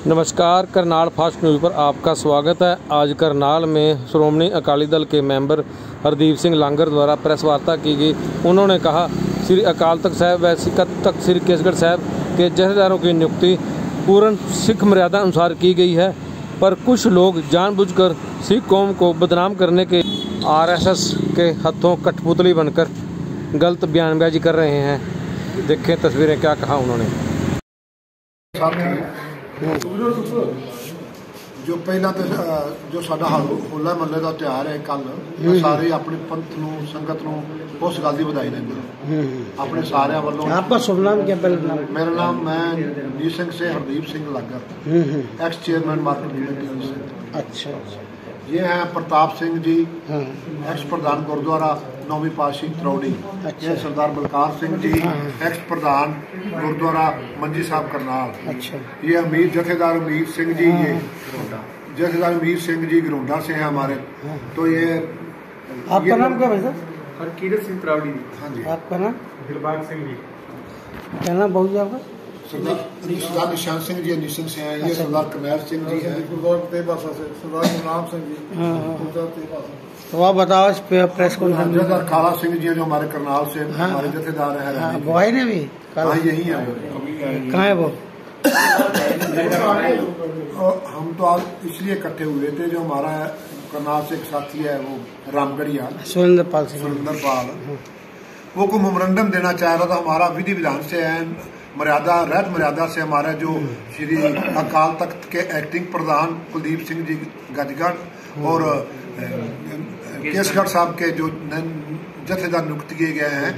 नमस्कार, Karnal fast news पर आपका स्वागत है। आज करनाल में श्रोमणी अकाली दल के मेंबर हरदीप सिंह लांगर द्वारा प्रेस वार्ता की गई। उन्होंने कहा, श्री अकाल तख्त साहिब व तख्त श्री केसगढ़ साहिब के जथेदारों की नियुक्ति पूर्ण सिख मर्यादा अनुसार की गई है, पर कुछ लोग जानबूझकर सिख कौम को बदनाम करने के आरएसएस के हाथों कठपुतली बनकर गलत बयानबाजी कर रहे हैं। देखें तस्वीरें, क्या कहा उन्होंने। जो पहला तो जो साडा होला महल्ले का त्यौहार है कल, सारे अपने पंथ नूं संगत नूं उस गल की बधाई देंगे अपने सारे वालों। आपका शुभ नाम क्या? मेरा नाम मैं नीर सिंह से Hardeep Singh लांगर, x chairman market committee. अच्छा। ये हैं प्रताप सिंह जी, एक्स प्रधान गुरुद्वारा नौवीं पातशाही तरौड़ी। ये सरदार बलकार सिंह जी, एक्स प्रधान गुरुद्वारा मंजी साहब करनाल। अच्छा। ये अमीर जथेदार अमीर सिंह जी, ये जथेदार अमीर सिंह जी गरोंडा से हैं हमारे। तो ये आपका नाम क्या भाई साहब? हरकीरत सिंह तरौड़ी। हाँ जी। आपका नाम? दिलबाग सिंह जी। क्या नाम बहुत जी आपका? सरदार निशान सिंह जी निशन से हैं। ये सरदार कमैर सिंह जी हैं, सरदार गुरनाम सिंह जी। तो आप बताओ इस प्रेस कॉन्फ्रेंस। जथेदार काला सिंह जी जो हमारे करनाल से हमारे जथेदार हैं। भाई ने भी यही है। कहाँ है वो? हम तो आज इसलिए इकट्ठे हुए थे, जो हमारा करनाल से एक साथी है वो रामगढ़िया सुरेंद्र पाल, वो को मेमोरेंडम देना चाह रहा था। हमारा विधि विधान से है मर्यादा रहत मर्यादा से हमारे जो श्री अकाल तख्त के एक्टिंग प्रधान कुलदीप सिंह जी गजगढ़ और केसगढ़ साहब के जो जथेदार नियुक्त किए गए हैं,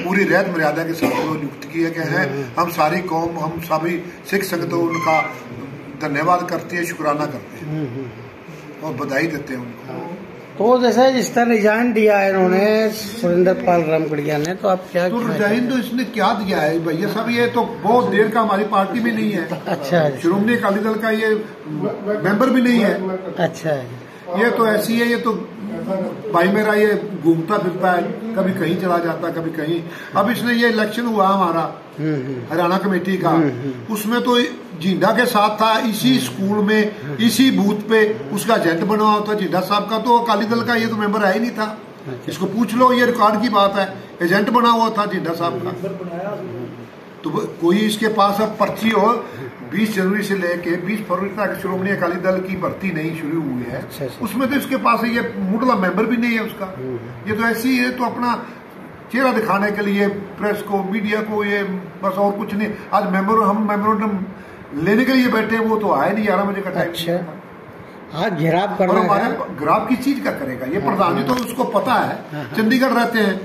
पूरी रहत मर्यादा के साथ वो नियुक्त किए गए हैं। हम सारी कौम, हम सभी सिख संगत उनका धन्यवाद करते हैं, शुक्राना करते हैं और बधाई देते हैं उनको। तो जैसे जिस तरह रिजाइन दिया है इन्होंने सुरेंद्र पाल रामगढ़िया ने, तो आप क्या? तो रिजाइन तो इसने क्या दिया है भैया साहब? ये तो बहुत देर का हमारी पार्टी में नहीं है। अच्छा। श्रोमणी अकाली दल का ये मेंबर भी नहीं है। अच्छा। ये तो ऐसी है, ये तो भाई मेरा ये घूमता फिरता है, कभी कहीं चला जाता कभी कहीं। अब इसने ये इलेक्शन हुआ हमारा हरियाणा कमेटी का, उसमें तो जिंदा के साथ था, इसी स्कूल में इसी बूथ पे उसका एजेंट बना हुआ था जिंदा साहब का। तो अकाली दल का ये तो मेंबर है ही नहीं था। इसको पूछ लो, ये रिकॉर्ड की बात है, एजेंट बना हुआ था जिंदा साहब का। तो कोई इसके पास अब पर्ची हो 20 जनवरी से लेके 20 फरवरी तक श्रोमणी अकाली दल की भर्ती नहीं शुरू हुई है। उसमें तो इसके पास ये मुडला मेंबर भी नहीं है उसका। ये तो ऐसी है, तो अपना चेहरा दिखाने के लिए प्रेस को, मीडिया को, ये बस और कुछ नहीं। आज हम मेमोरेंडम लेने के लिए बैठे, वो तो आया नहीं 11 बजे का टाइम। अच्छा। आज घेराव कर रहे हैं। घेराव किस चीज का करेगा ये प्रधान जी? तो उसको पता है, चंडीगढ़ रहते हैं।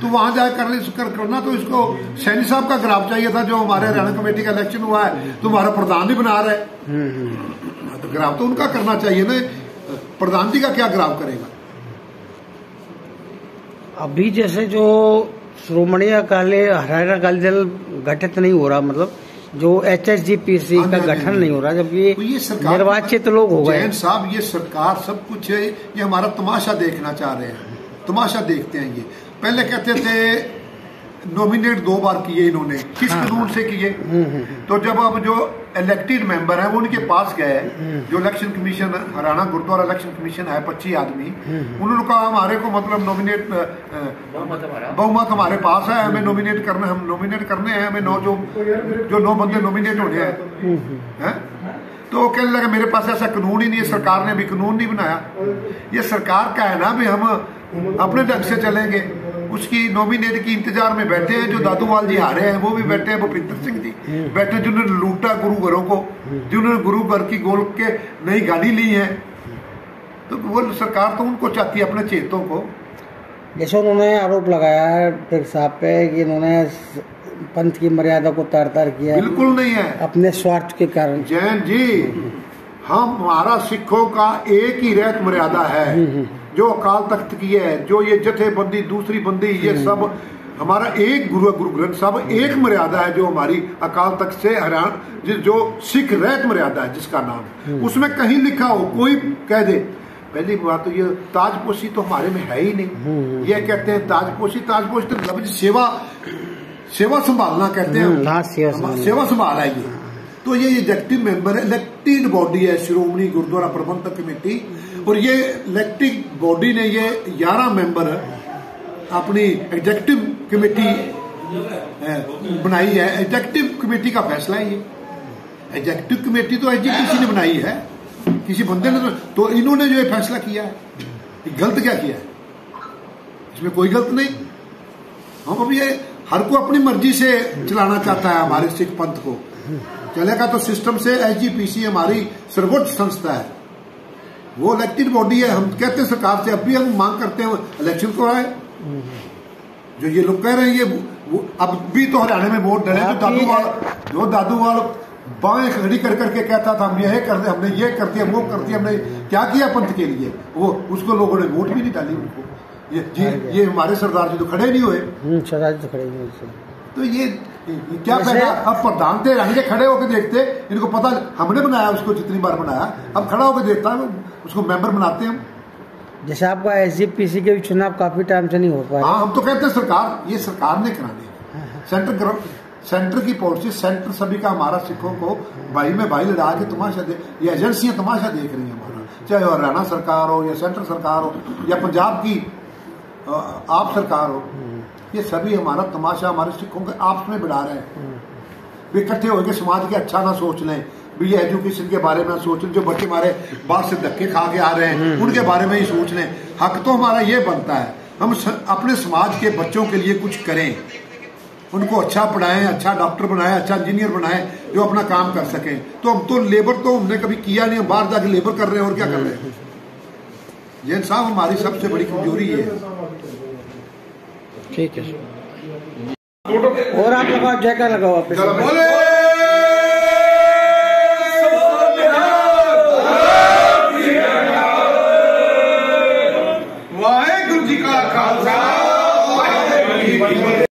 तो वहां जाकर करना तो इसको सैनी साहब का ग्राफ चाहिए था, जो हमारे हरियाणा कमेटी का इलेक्शन हुआ है तो हमारा प्रधान ही बना रहे। तो ग्राफ तो उनका करना चाहिए ना, प्रधान जी का क्या ग्राफ करेगा? अभी जैसे जो श्रोमणी हरियाणा अकाली दल गठित नहीं हो रहा, मतलब जो HSGPC का गठन नहीं हो रहा, जब ये निर्वाचित लोग हो गए। जैन साहब, ये सरकार सब कुछ है, ये हमारा तमाशा देखना चाह रहे हैं, तमाशा देखते हैं। ये पहले कहते थे नॉमिनेट 2 बार किए इन्होंने, किस कानून से किए? तो जब अब जो इलेक्टेड मेंबर है वो उनके पास गए, जो election commission Haryana Gurdwara election commission है 25 आदमी, उन्होंने कहा हमारे को मतलब नॉमिनेट बहुमत हमारे पास है, हमें नॉमिनेट करना, हम नॉमिनेट करने हैं, हमें 9 बंदे नॉमिनेट होने हैं। तो कहने लगा मेरे पास ऐसा कानून ही नहीं है, सरकार ने भी कानून नहीं बनाया। ये सरकार का है ना भी हम अपने ढंग से चलेंगे। उसकी नॉमिनेट की इंतजार में बैठे हैं, जो दादूवाल जी हारे हैं वो भी बैठे हैं, भूपिंदर सिंह जी बैठे, जिन्होंने लूटा गुरु घरों को, जिन्होंने गुरु घर की गोल के नई गाड़ी ली है। तो वो सरकार तो उनको चाहती है, अपने चेतों को। जैसे उन्होंने आरोप लगाया है साहब पे कि इन्होंने पंथ की मर्यादा को तार-तार किया। बिल्कुल नहीं है, अपने स्वार्थ के कारण। जैन जी, हमारा सिखों का एक ही रहत मर्यादा है, जो अकाल तख्त की है, जो ये जथेबंदी दूसरी बंदी, ये सब हमारा एक गुरु ग्रंथ साहब एक मर्यादा है, जो हमारी अकाल तख्त से हरियाणा जो सिख रहत मर्यादा है जिसका नाम, उसमें कहीं लिखा हो, कोई कह दे। पहली बात तो ये ताजपोशी तो हमारे में है ही नहीं। ये कहते हैं ताजपोशी तो लफ्ज सेवा संभालना कहते हैं, सेवा संभाल है ये। तो ये एग्जेक्टिव मेंबर है, इलेक्टेड बॉडी है श्रोमणी गुरुद्वारा प्रबंधक कमेटी, और ये इलेक्टेड बॉडी ने ये 11 मेंबर अपनी एग्जेक्टिव कमेटी बनाई है। एग्जेक्टिव कमेटी का फैसला है ये। एग्जेक्टिव कमेटी तो एसजीपीसी ने बनाई है, किसी बंदे ने तो इन्होंने जो ये फैसला किया है, गलत क्या किया है? इसमें कोई गलत नहीं। हम अभी ये हर को अपनी मर्जी से चलाना चाहता है हमारे सिख पंथ को, चलेगा तो सिस्टम से। एसजीपीसी हमारी सर्वोच्च संस्था है, वो इलेक्टेड बॉडी है। हम कहते हैं सरकार से, अब भी हम मांग करते हैं इलेक्शन को आए। जो ये लोग कह रहे हैं ये अब भी तो हरियाणा में वोट डले, जो दादूवाल बाएं खड़ी कर करके कहता था हम ये कर दे, हमने ये कर दिया, वो कर दिया, हमने क्या किया पंथ के लिए, वो उसको लोगों ने वोट भी नहीं डाली उनको। ये हमारे सरदार जी तो खड़े नहीं हुए, सरदार जी तो खड़े नहीं हुए। तो ये क्या पैदा? अब प्रधान थे रहने खड़े होकर देखते, इनको पता हमने बनाया उसको, जितनी बार बनाया, अब खड़ा होकर देखता है, उसको मेंबर बनाते हैं हम। जैसे आपका एसजीपीसी के भी चुनाव काफी टाइम से नहीं हो पाया। हाँ, हम तो कहते हैं सरकार, ये सरकार ने कराने, सेंटर की पॉलिसी, सेंटर सभी का हमारा सिखों को भाई में भाई लड़ा के तमाशा दे, ये एजेंसियां तमाशा देख रही है हमारा, चाहे हरियाणा सरकार हो या सेंट्रल सरकार हो या पंजाब की आप सरकार हो, ये सभी हमारा तमाशा हमारे सिखों के आपस में बढ़ा रहे हैं। वे इकट्ठे होकर समाज के अच्छा ना सोच लें, भी ये एजुकेशन के बारे में सोच लें, जो बच्चे हमारे बाहर से धक्के खा के आ रहे हैं उनके बारे में ही सोच लें। हक तो हमारा ये बनता है हम अपने समाज के बच्चों के लिए कुछ करें, उनको अच्छा पढ़ाएं, अच्छा डॉक्टर बनाएं, अच्छा इंजीनियर बनाएं, जो अपना काम कर सकें। तो हम तो लेबर तो हमने कभी किया नहीं, हम बाहर जाके लेबर कर रहे हैं और क्या कर रहे हैं। ये साहब हमारी सबसे बड़ी कमजोरी है। ठीक है, और आप लगाओ, जयकार लगाओ आप। वाहेगुरु जी का खालसा, वाहेगुरु जी की फतेह।